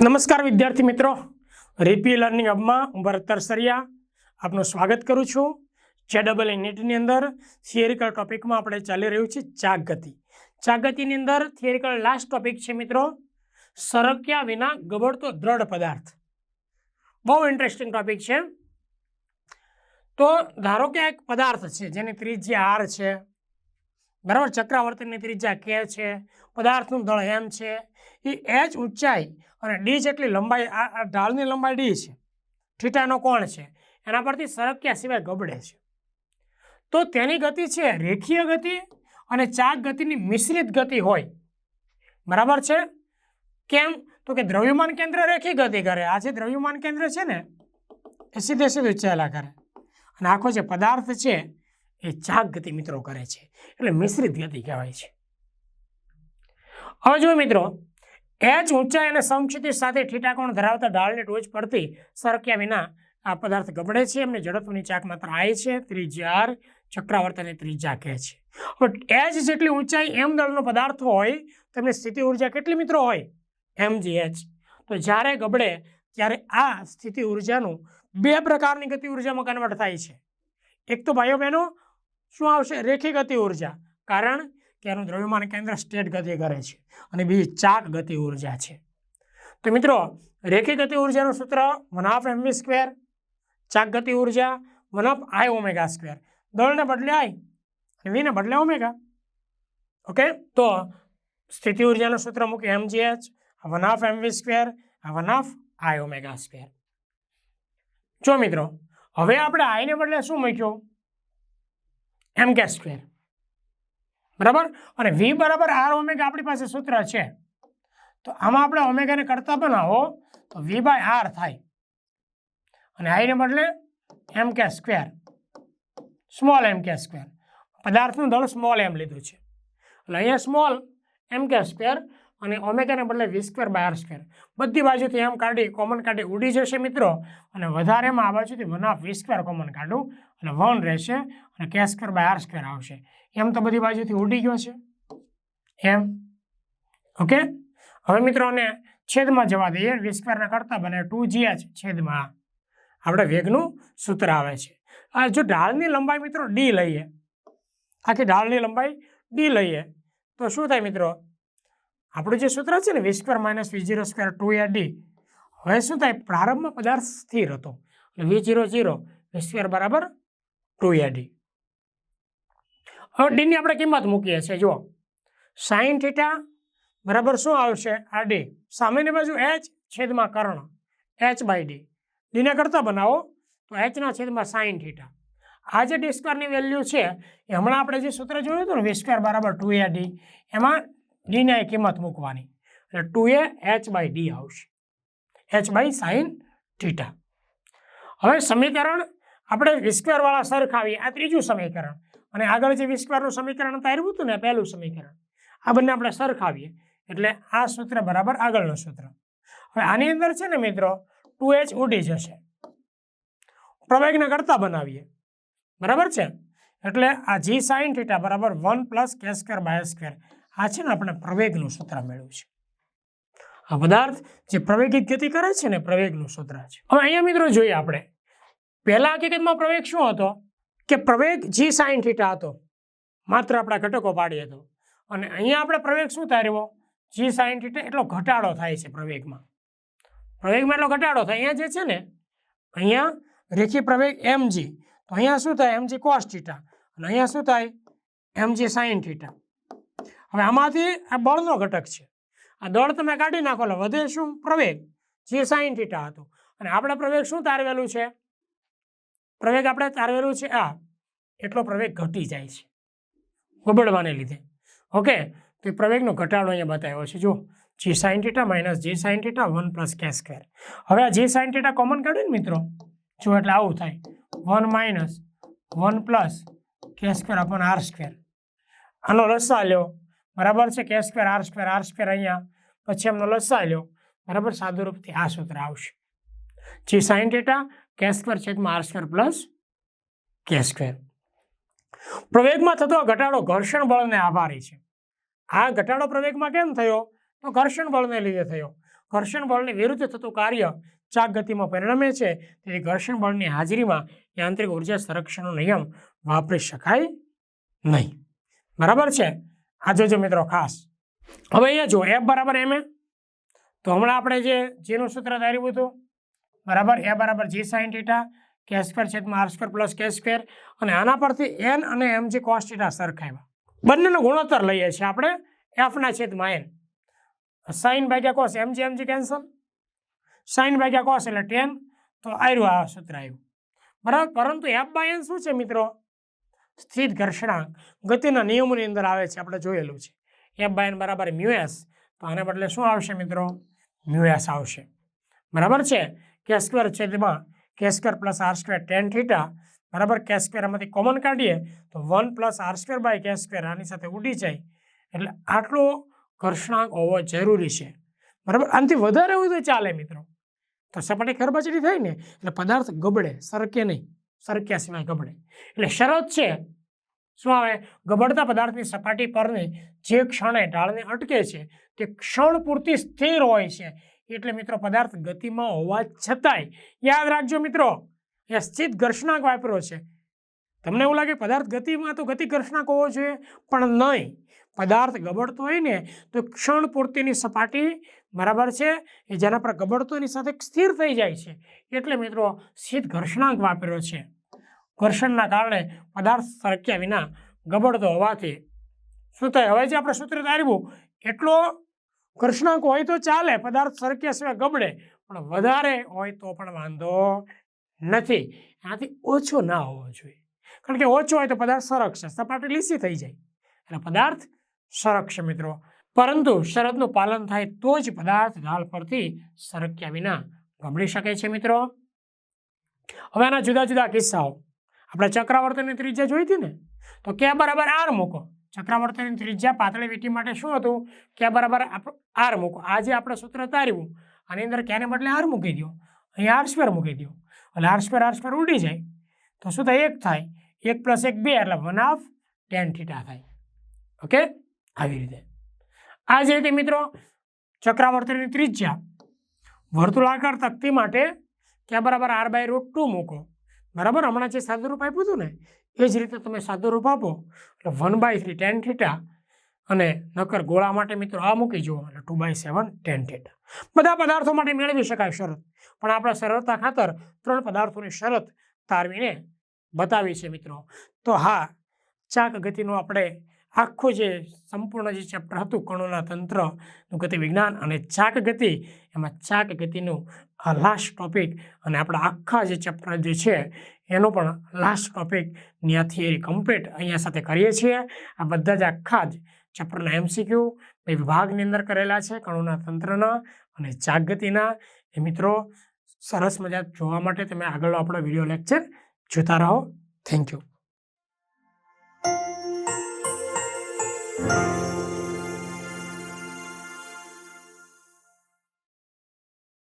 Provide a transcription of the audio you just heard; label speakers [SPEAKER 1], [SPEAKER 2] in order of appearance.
[SPEAKER 1] નમસ્કાર વિદ્યાર્થી મિત્રો, રીપી લર્નિંગ હબમાં હું ભરત તરસરિયા આપનું સ્વાગત કરું છું। JEE નીટની અંદર થિયરિકલ ટોપિકમાં આપણે ચાલી રહ્યું છે ચાક ગતિ। ચાક ગતિની અંદર થિયરિકલ લાસ્ટ ટોપિક છે મિત્રો, સરક્યા વિના ગબડતો દ્રઢ પદાર્થ। બહુ ઇન્ટરેસ્ટિંગ ટોપિક છે। તો ધારો કે એક પદાર્થ છે જેની ત્રિજ્યા r છે, બરાબર, ચક્રાવર્તનની ત્રિજ્યા k છે, પદાર્થનું દળ m છે, એ h ઊંચાઈ અને d જેટલી લંબાઈ, આ ઢાળની લંબાઈ d છે, થીટાનો કોણ છે, એના પરથી સરક્યા સિવાય ગબડે છે। તો તેની ગતિ છે રેખીય ગતિ અને ચાક ગતિની મિશ્રિત ગતિ હોય, બરાબર છે। કેમ? તો કે દ્રવ્યમાન કેન્દ્ર રેખી ગતિ કરે, આ જે દ્રવ્યમાન કેન્દ્ર છે ને એ સીધે સીધું ચાલ્યા કરે, અને આખો જે પદાર્થ છે એ ચાક ગતિ મિત્રો કરે છે, એટલે મિશ્રિત ગતિ કહેવાય છે। હવે જો મિત્રો, h ઊંચાઈ અને સમક્ષિતિજ સાથે થીટા કોણ ધરાવતા ઢાળની ટોચ પરથી સરક્યા વિના આ પદાર્થ ગબડે છે। એમની જડત્વની ચાક માત્ર I છે, ત્રિજ્યા r, ચક્રાવર્તનની ત્રિજ્યા k છે। હવે h જેટલી ઊંચાઈ m દળનો પદાર્થ હોય તો એમની સ્થિતિ ઉર્જા કેટલી મિત્રો હોય? mgh। તો જ્યારે ગબડે ત્યારે આ સ્થિતિ ઉર્જાનું બે પ્રકારની ગતિ ઉર્જામાં કન્વર્ટ થાય છે। એક તો ભાઈઓ બહેનો શું આવશે? રેખી ગતિ ઉર્જા, કારણ કે એનું દ્રવ્યમાન કેન્દ્ર સ્ટેટ ગતિ કરે છે, અને બીજી ચાક ગતિ ઉર્જા છે। તો મિત્રો, રેખી ગતિ ઉર્જાનું સૂત્ર 1/2 mv², ચાક ગતિ ઉર્જા 1/I⍵²। દળને બદલે I અને v ને બદલે ઓમેગા। ઓકે, તો સ્થિતિ ઉર્જાનું સૂત્ર મૂકી mgh 1/2mv², 1/I⍵²। જો મિત્રો, હવે આપણે I ને બદલે શું મૂક્યું? mk², બરાબર, અને v બરાબર r ઓમેગા આપણી પાસે સૂત્ર છે। તો આમાં આપણે ઓમેગાને કરતા બનાવો તો v/r થાય, અને I ને બદલે mk², સ્મોલ mk², પદાર્થનું દળ સ્મોલ m લીધું છે, એટલે અહીંયા સ્મોલ mk² અને ઓમેગાને બદલે v²/r²। બધી બાજુથી એમ કાઢી કોમન કાઢી ઉડી જશે મિત્રો, અને વધારેમાં આ બાજુથી 1/v² કોમન કાઢું એટલે 1 રહેશે, અને k²/r² આવશે। એમ તો બધી બાજુથી ઉડી ગયો છે એમ। ઓકે, હવે મિત્રોને છેદમાં જવા દઈએ, v² ના કરતા બને 2gh છેદમાં આપણે વેગનું સૂત્ર આવે છે। આ જો ઢાળની લંબાઈ મિત્રો d લઈએ, આખી ઢાળની લંબાઈ d લઈએ તો શું થાય મિત્રો? આપણું જે સૂત્ર છે ને v² - v0² 2ad, હવે શું થાય? પ્રારંભમાં પદાર્થ સ્થિર હતો એટલે v0 0, v² બરાબર 2ad। હવે d ની આપણે કિંમત મૂકીએ છીએ, જુઓ, sin થીટા બરાબર શું આવશે? આ d, સામેની બાજુ h છેદમાં કર્ણ h/d, d ને કરતા બનાવો તો h ના છેદમાં sin થીટા। આ જે d² ની વેલ્યુ છે એ હમણાં આપણે જે સૂત્ર જોયું હતું ને v² બરાબર 2ad, એમાં d ની કિંમત મૂકવાની એટલે 2a h/d આવશે, h/sin થીટા। હવે સમીકરણ આપણે v² વાળા સરખાવીએ, આ ત્રીજું સમીકરણ, અને આગળ જે v² નું સમીકરણ તાર્યું હતું ને પહેલું સમીકરણ, આ બંને આપણે સરખાવીએ એટલે આ સૂત્ર બરાબર આગળનું સૂત્ર। હવે આની અંદર છે ને મિત્રો 2h ઉડી જશે, પ્રવેગને કરતા બનાવીએ, બરાબર છે, એટલે આ g sin થીટા બરાબર 1 + k²/s², આ છે ને આપણે પ્રવેગનું સૂત્ર મેળવ્યું છે। આ પદાર્થ જે પ્રવેગિત ગતિ કરે છે ને પ્રવેગનું સૂત્ર છે। હવે અહીંયા મિત્રો જોઈએ આપણે, પહેલા હકીકતમાં પ્રવેગ શું હતો કે પ્રવેગ g sin થીટા હતો, માત્ર આપણા ઘટકો પાડીએ તો, અને અહીંયા આપણે પ્રવેગ શું તાર્યો? g sin થીટા, એટલો ઘટાડો થાય છે પ્રવેગમાં એટલો ઘટાડો થાય। અહીંયા જે છે ને, અહીંયા રેખી પ્રવેગ mg, તો અહીંયા શું થાય? mg cos થીટા, અને અહીંયા શું થાય? mg sin theta. હવે આમાંથી આ બળનો ઘટક છે, આ દળ તમે કાઢી નાખો એટલે વધે શું? પ્રવેગ g sin થીટા હતો, અને આપણે પ્રવેગ શું તારવેલું છે? પ્રવેગ આપણે તારવેલું છે આ, એટલો પ્રવેગ ઘટી જાય છે ગબડવાને લીધે। ઓકે, તો એ પ્રવેગનો ઘટાડો અહીંયા બતાવ્યો છે, જો g sin theta - g sin theta 1 + k²। હવે આ g sin થીટા કોમન કાઢ્યું ને મિત્રો, જો એટલે આવું થાય 1 - 1 + k²/r²। આનો લસા લ્યો, બરાબર છે, k²r², અહીંયા પછી એમનો લસા લ્યો, બરાબર, સાદુરૂપથી આ સૂત્ર આવશે, g sin theta k²/r² + k²। પ્રવેગમાં થતો ઘટાડો ઘર્ષણ બળને આભારી છે। આ ઘટાડો પ્રવેગમાં કેમ થયો? તો ઘર્ષણ બળને લીધે થયો। ઘર્ષણ બળની વિરુદ્ધ થતું કાર્ય ચાક ગતિમાં પરિણમે છે, તેથી ઘર્ષણ બળની હાજરીમાં યાંત્રિક ઉર્જા સંરક્ષણનો નિયમ વાપરી શકાય નહીં. બરાબર છે. આ જોજો મિત્રો ખાસ. હવે અહીંયા જો F બરાબર ma, તો હમણાં આપણે જેનું સૂત્ર ધાર્યું હતું બરાબર, એ બરાબર g sin θ k² છેદમાં r² પ્લસ k², અને આના પરથી n અને mg cos θ સરખાવ્યા. બંનેનો ગુણોત્તર લઈએ છીએ આપણે f ના છેદમાં n. સાઇન ભાગ્યા કોસ mg કેન્સલ, સાઇન ભાગ્યા કોસ એટલે tan, તો આવ્યું આ સૂત્ર આવ્યું. બરાબર. પરંતુ f/n શું છે મિત્રો? સ્થિત ઘર્ષણાંક ગતિના નિયમોની અંદર આવે છે, આપણે જોયેલું છે. f/n બરાબર μs, તો આને બદલે શું આવશે મિત્રો? μs આવશે. બરાબર છે. k² છેદમાં k² પ્લસ r² tan θ બરાબર, k² આમાંથી કોમન કાઢીએ તો 1 પ્લસ r² બાય k², આની સાથે ઉડી જાય, એટલે આટલો ઘર્ષણાંક હોવો જરૂરી છે. બરાબર. આનાથી વધારે હોય તો ચાલે મિત્રો, તો સપાટી ખરબચડી થાય ને એટલે પદાર્થ ગબડે, સરકે નહીં, સરક્યા સિવાય ગબડે. એટલે શરત છે શું આવે? ગબડતા પદાર્થની સપાટી પરની જે ક્ષણે ઢાળને અટકે છે તે ક્ષણ પૂરતી સ્થિર હોય છે. એટલે મિત્રો પદાર્થ ગતિમાં હોવા છતાંય યાદ રાખજો મિત્રો, એ સ્થિત ઘર્ષણાંક વાપર્યો છે. તમને એવું લાગે પદાર્થ ગતિમાં તો ગતિ ઘર્ષણાંક હોવો જોઈએ, પણ નહીં. પદાર્થ ગબડતો હોય ને તો ક્ષણ પૂરતીની સપાટી બરાબર છે એ જેના પર ગબડતો એની સાથે સ્થિર થઈ જાય છે. એટલે મિત્રો સ્થિત ઘર્ષણાંક વાપર્યો છે. ઘર્ષણના કારણે પદાર્થ સરક્યા વિના ગબડતો હોવાથી શું થાય? હવે જે આપણે સૂત્ર ધાર્યું એટલો ઘર્ષણાંક હોય તો ચાલે, પદાર્થ સરક્યા સિવાય ગબડે, પણ વધારે હોય તો પણ વાંધો નથી. આનાથી ઓછો ના હોવો જોઈએ, કારણ કે ઓછો હોય તો પદાર્થ સરકશે, સપાટી લીસી થઈ જાય, એટલે પદાર્થ સરકશે મિત્રો. પરંતુ શરતનું પાલન થાય તો જ પદાર્થ ઢાળ પરથી સરક્યા વિના ગબડી શકે છે મિત્રો. હવે આના જુદા જુદા કિસ્સાઓ. આપણે ચક્રાવર્તનની ત્રિજ્યા જોઈ હતી ને, તો k બરાબર r મૂકો. ચક્રાવર્તનની ત્રિજ્યા પાતળી વીંટી માટે શું હતું? k બરાબર r મૂકો. આ જે આપણે સૂત્ર તાર્યું આની અંદર k ને બદલે r મૂકી દો, અહીંયા r² મૂકી દો, એટલે r² ઉડી જાય, તો શું થાય? 1 થાય, 1 + 1 2, એટલે 1/2 tan θ થાય. ઓકે, આવી રીતે. આ જ રીતે મિત્રો ચક્રાવર્તનની ત્રિજ્યા વર્તુળાકાર તકતી માટે k બરાબર r/√2 મૂકો. બરાબર, હમણાં જે સાદુરૂપ આપ્યું હતું ને એ જ રીતે તમે સાદુરૂપ આપો એટલે 1/3 tan θ, અને નક્કર ગોળા માટે મિત્રો આ મૂકી જુઓ એટલે 2/7 tan θ. બધા પદાર્થો માટે મેળવી શકાય શરત, પણ આપણે સરળતા ખાતર 3 પદાર્થોની શરત તારવીને બતાવી છે મિત્રો. તો હા, ચાક ગતિનું આપણે આખું જે સંપૂર્ણ જે ચેપ્ટર હતું કણોના તંત્રનું ગતિ વિજ્ઞાન અને ચાક ગતિ, એમાં ચાક ગતિનું આ લાસ્ટ ટોપિક, અને આપણા આખા જે ચેપ્ટર જે છે એનો પણ લાસ્ટ ટોપિકની આ થિયરી કમ્પ્લીટ અહીંયા સાથે કરીએ છીએ. આ બધા જ આખા જ ચેપ્ટરના MCQ બે વિભાગની અંદર કરેલા છે, કણોના તંત્રના અને ચાક ગતિના. એ મિત્રો સરસ મજા જોવા માટે તમે આગળનો આપણો વિડીયો લેક્ચર જોતા રહો. Thank you.